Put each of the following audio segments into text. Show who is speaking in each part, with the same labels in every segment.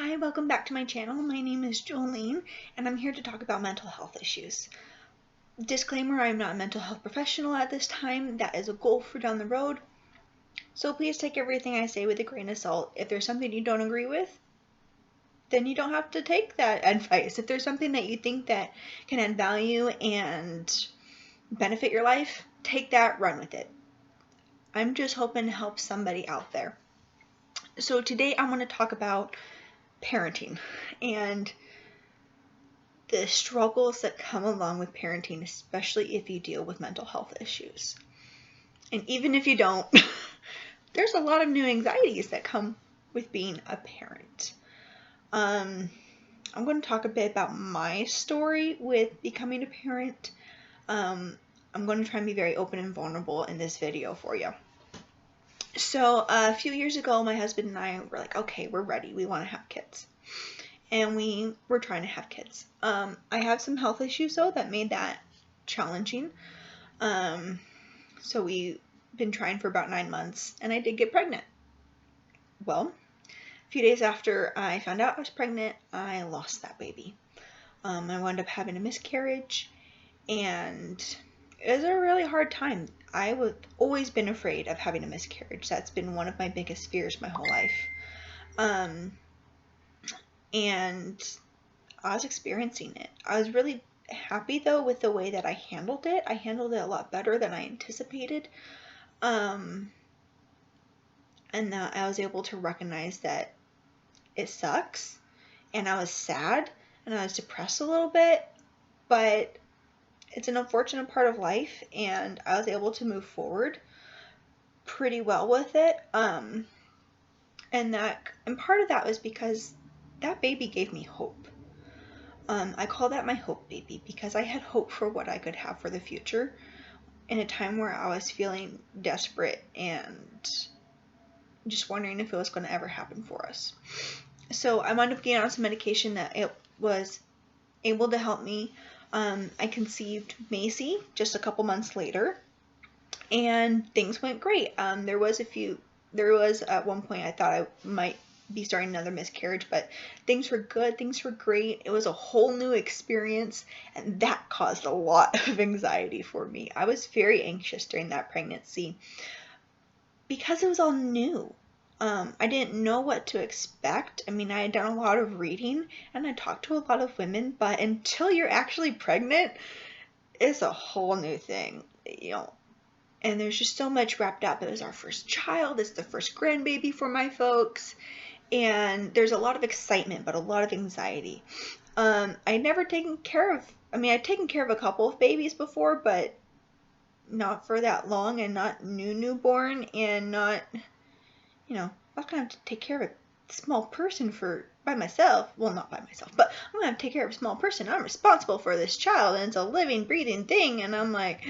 Speaker 1: Hi, welcome back to my channel. My name is Jolene, and I'm here to talk about mental health issues. Disclaimer, I'm not a mental health professional at this time. That is a goal for down the road. So please take everything I say with a grain of salt. If there's something you don't agree with, then you don't have to take that advice. If there's something that you think that can add value and benefit your life, take that, run with it. I'm just hoping to help somebody out there. So today I want to talk about parenting and the struggles that come along with parenting, especially if you deal with mental health issues. And even if you don't, there's a lot of new anxieties that come with being a parent. I'm going to talk a bit about my story with becoming a parent. I'm going to try and be very open and vulnerable in this video for you. So a few years ago, my husband and I were like, okay, we're ready. We want to have kids. And we were trying to have kids. I have some health issues though that made that challenging. So we've been trying for about 9 months, and I did get pregnant. Well, a few days after I found out I was pregnant, I lost that baby. I wound up having a miscarriage, and it was a really hard time. I've always been afraid of having a miscarriage. That's been one of my biggest fears my whole life. And I was experiencing it. I was really happy though with the way that I handled it. I handled it a lot better than I anticipated. And that I was able to recognize that it sucks, and I was sad, and I was depressed a little bit, but it's an unfortunate part of life, and I was able to move forward pretty well with it. And part of that was because that baby gave me hope. I call that my hope baby because I had hope for what I could have for the future in a time where I was feeling desperate and just wondering if it was going to ever happen for us. So I wound up getting on some medication that it was able to help me. I conceived Macy just a couple months later, and things went great. There was at one point I thought I might be starting another miscarriage, but things were good, things were great. It was a whole new experience, and that caused a lot of anxiety for me. I was very anxious during that pregnancy because it was all new. I didn't know what to expect. I mean, I had done a lot of reading and I talked to a lot of women, but until you're actually pregnant, it's a whole new thing, and there's just so much wrapped up. It was our first child. It's the first grandbaby for my folks. And there's a lot of excitement, but a lot of anxiety. I'd taken care of a couple of babies before, but not for that long, and not newborn, and not, I was going to have to take care of a small person by myself. Well, not by myself, but I'm going to have to take care of a small person. I'm responsible for this child, and it's a living, breathing thing, and I'm like,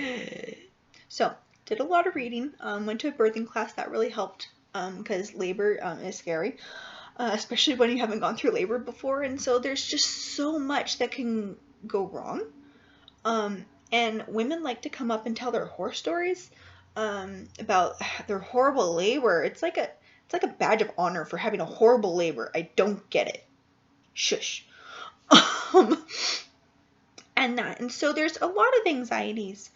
Speaker 1: so did a lot of reading, went to a birthing class. That really helped, because labor is scary. Especially when you haven't gone through labor before, and so there's just so much that can go wrong. And women like to come up and tell their horror stories about their horrible labor. It's like a badge of honor for having a horrible labor. I don't get it. Shush. And so there's a lot of anxieties.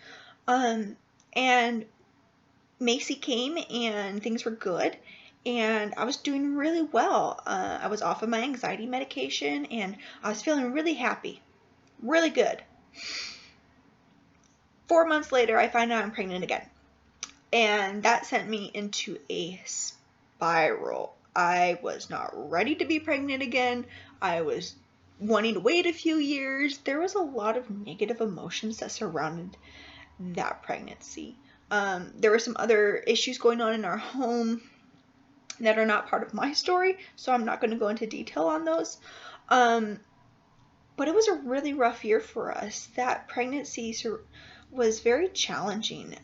Speaker 1: And Macy came, and things were good. And I was doing really well. I was off of my anxiety medication, and I was feeling really happy, really good. 4 months later, I find out I'm pregnant again. And that sent me into a spiral. I was not ready to be pregnant again. I was wanting to wait a few years. There was a lot of negative emotions that surrounded that pregnancy. There were some other issues going on in our home that are not part of my story, so I'm not going to go into detail on those. But it was a really rough year for us. That pregnancy was very challenging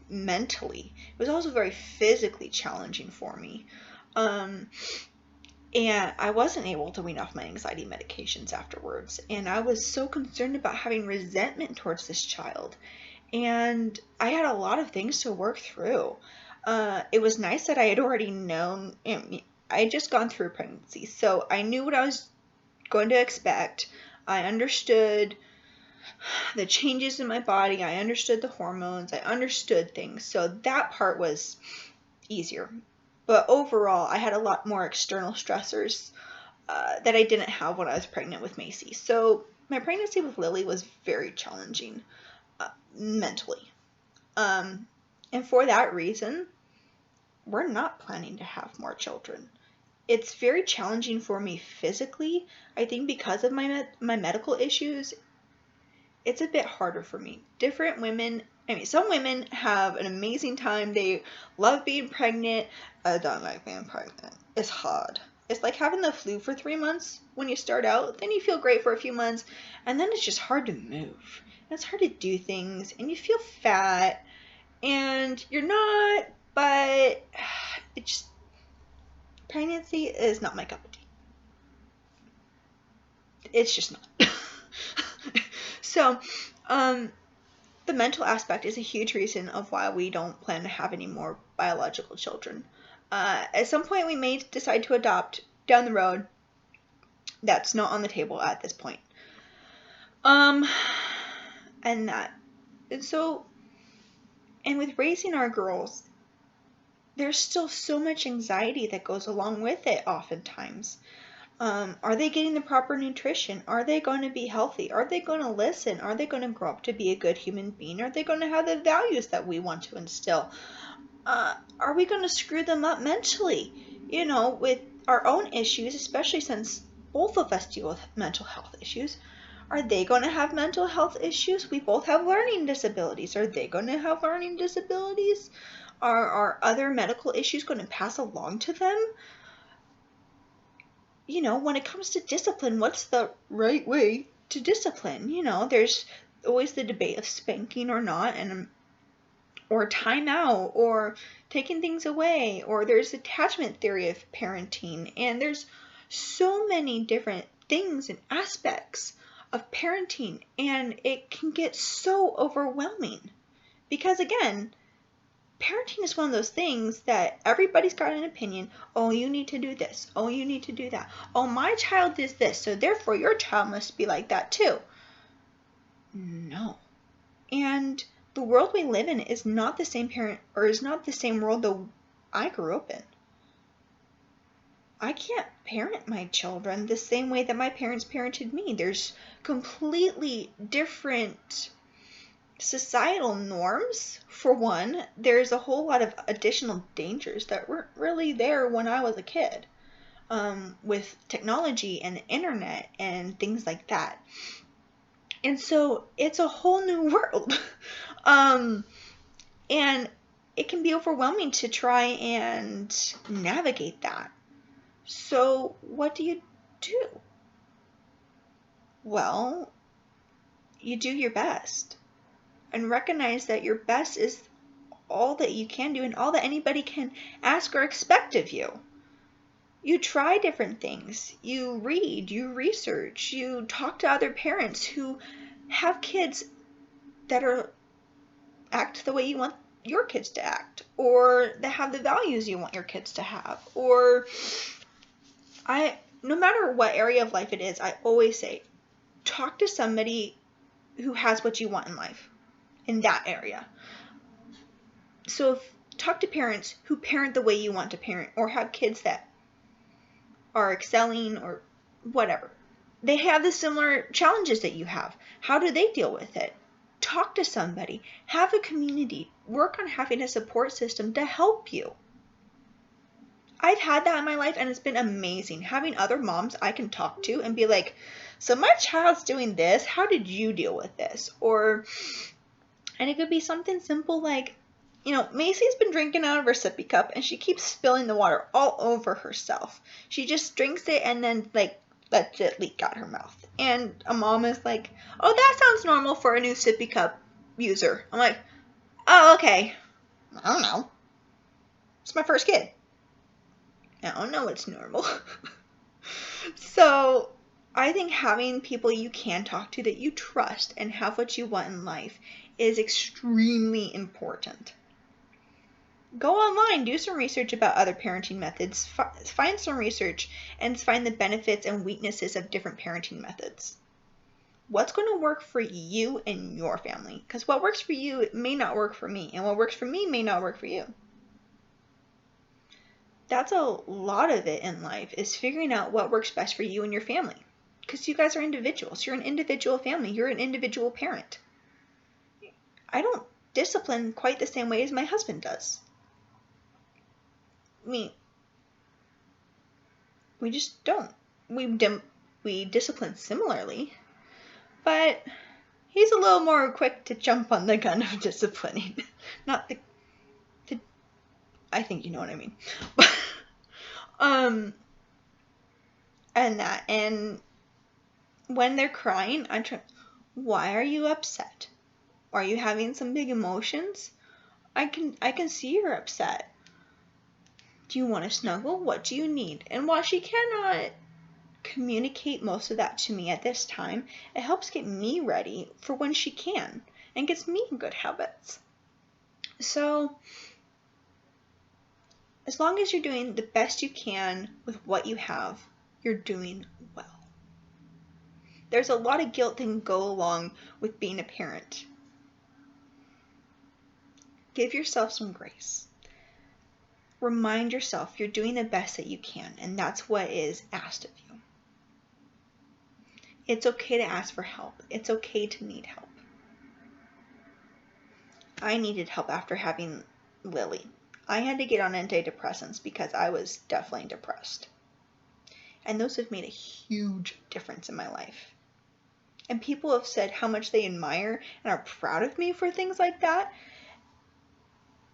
Speaker 1: mentally. It was also very physically challenging for me. And I wasn't able to wean off my anxiety medications afterwards. And I was so concerned about having resentment towards this child. And I had a lot of things to work through. It was nice that I had already known, I had just gone through a pregnancy, so I knew what I was going to expect. I understood the changes in my body. I understood the hormones. I understood things. So that part was easier. But overall, I had a lot more external stressors that I didn't have when I was pregnant with Macy. So my pregnancy with Lily was very challenging mentally. And for that reason, we're not planning to have more children. It's very challenging for me physically. I think because of my medical issues, it's a bit harder for me. Different women, some women have an amazing time. They love being pregnant. I don't like being pregnant. It's hard. It's like having the flu for 3 months when you start out. Then you feel great for a few months, and then it's just hard to move. And it's hard to do things, and you feel fat, and you're not, but it just, pregnancy is not my cup of tea. It's just not. So, the mental aspect is a huge reason of why we don't plan to have any more biological children. At some point, we may decide to adopt down the road. That's not on the table at this point. And with raising our girls, there's still so much anxiety that goes along with it oftentimes. Are they getting the proper nutrition? Are they going to be healthy? Are they going to listen? Are they going to grow up to be a good human being? Are they going to have the values that we want to instill? Are we going to screw them up mentally? With our own issues, especially since both of us deal with mental health issues. Are they going to have mental health issues? We both have learning disabilities. Are they going to have learning disabilities? Are other medical issues going to pass along to them? When it comes to discipline, what's the right way to discipline? There's always the debate of spanking or not, or timeout, or taking things away, or there's attachment theory of parenting, and there's so many different things and aspects of parenting, and it can get so overwhelming because, again, parenting is one of those things that everybody's got an opinion. Oh, you need to do this. Oh, you need to do that. Oh, my child is this, so therefore your child must be like that too. No. And the world we live in is not the same world that I grew up in. I can't parent my children the same way that my parents parented me. There's completely different societal norms, for one. There's a whole lot of additional dangers that weren't really there when I was a kid, with technology and the internet and things like that. And so it's a whole new world. And it can be overwhelming to try and navigate that. So what do you do? Well, you do your best. And recognize that your best is all that you can do and all that anybody can ask or expect of you. You try different things. You read, you research, you talk to other parents who have kids that act the way you want your kids to act, or that have the values you want your kids to have. Or no matter what area of life it is, I always say, talk to somebody who has what you want in life. In that area. So talk to parents who parent the way you want to parent, or have kids that are excelling or whatever. They have the similar challenges that you have. How do they deal with it? Talk to somebody. Have a community. Work on having a support system to help you. I've had that in my life, and it's been amazing. Having other moms I can talk to and be like, so my child's doing this. How did you deal with this? And it could be something simple like, Macy's been drinking out of her sippy cup and she keeps spilling the water all over herself. She just drinks it and then lets it leak out her mouth. And a mom is like, oh, that sounds normal for a new sippy cup user. I'm like, oh, okay. I don't know. It's my first kid. I don't know what's normal. So I think having people you can talk to that you trust and have what you want in life is extremely important. Go online, do some research about other parenting methods, find some research, and find the benefits and weaknesses of different parenting methods. What's going to work for you and your family? Because what works for you may not work for me, and what works for me may not work for you. That's a lot of it in life, is figuring out what works best for you and your family. Because you guys are individuals. You're an individual family. You're an individual parent. I don't discipline quite the same way as my husband does. We just don't. We discipline similarly, but he's a little more quick to jump on the gun of disciplining. Not the I think you know what I mean. And when they're crying, I'm trying, why are you upset? Are you having some big emotions? I can see you're upset. Do you want to snuggle? What do you need? And while she cannot communicate most of that to me at this time, it helps get me ready for when she can and gets me in good habits. So as long as you're doing the best you can with what you have, you're doing well. There's a lot of guilt that can go along with being a parent. Give yourself some grace. Remind yourself you're doing the best that you can, and that's what is asked of you. It's okay to ask for help. It's okay to need help. I needed help after having Lily. I had to get on antidepressants because I was definitely depressed. And those have made a huge difference in my life. And people have said how much they admire and are proud of me for things like that.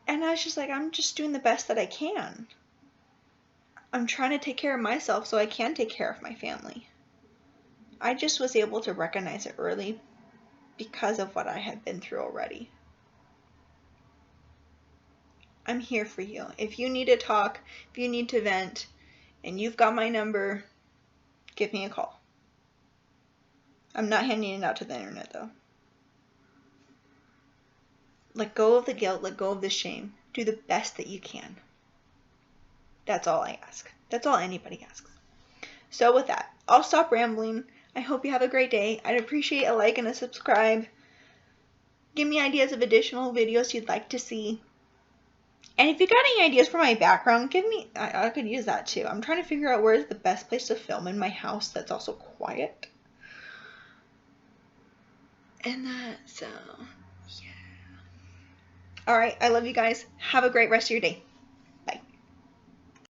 Speaker 1: And I was just like, I'm just doing the best that I can. I'm trying to take care of myself so I can take care of my family. I just was able to recognize it early because of what I had been through already. I'm here for you. If you need to talk, if you need to vent, and you've got my number, give me a call. I'm not handing it out to the internet though. Let go of the guilt, let go of the shame. Do the best that you can. That's all I ask. That's all anybody asks. So with that, I'll stop rambling. I hope you have a great day. I'd appreciate a like and a subscribe. Give me ideas of additional videos you'd like to see. And if you got any ideas for my background, give me, I could use that too. I'm trying to figure out where's the best place to film in my house that's also quiet. And so, yeah. All right, I love you guys. Have a great rest of your day.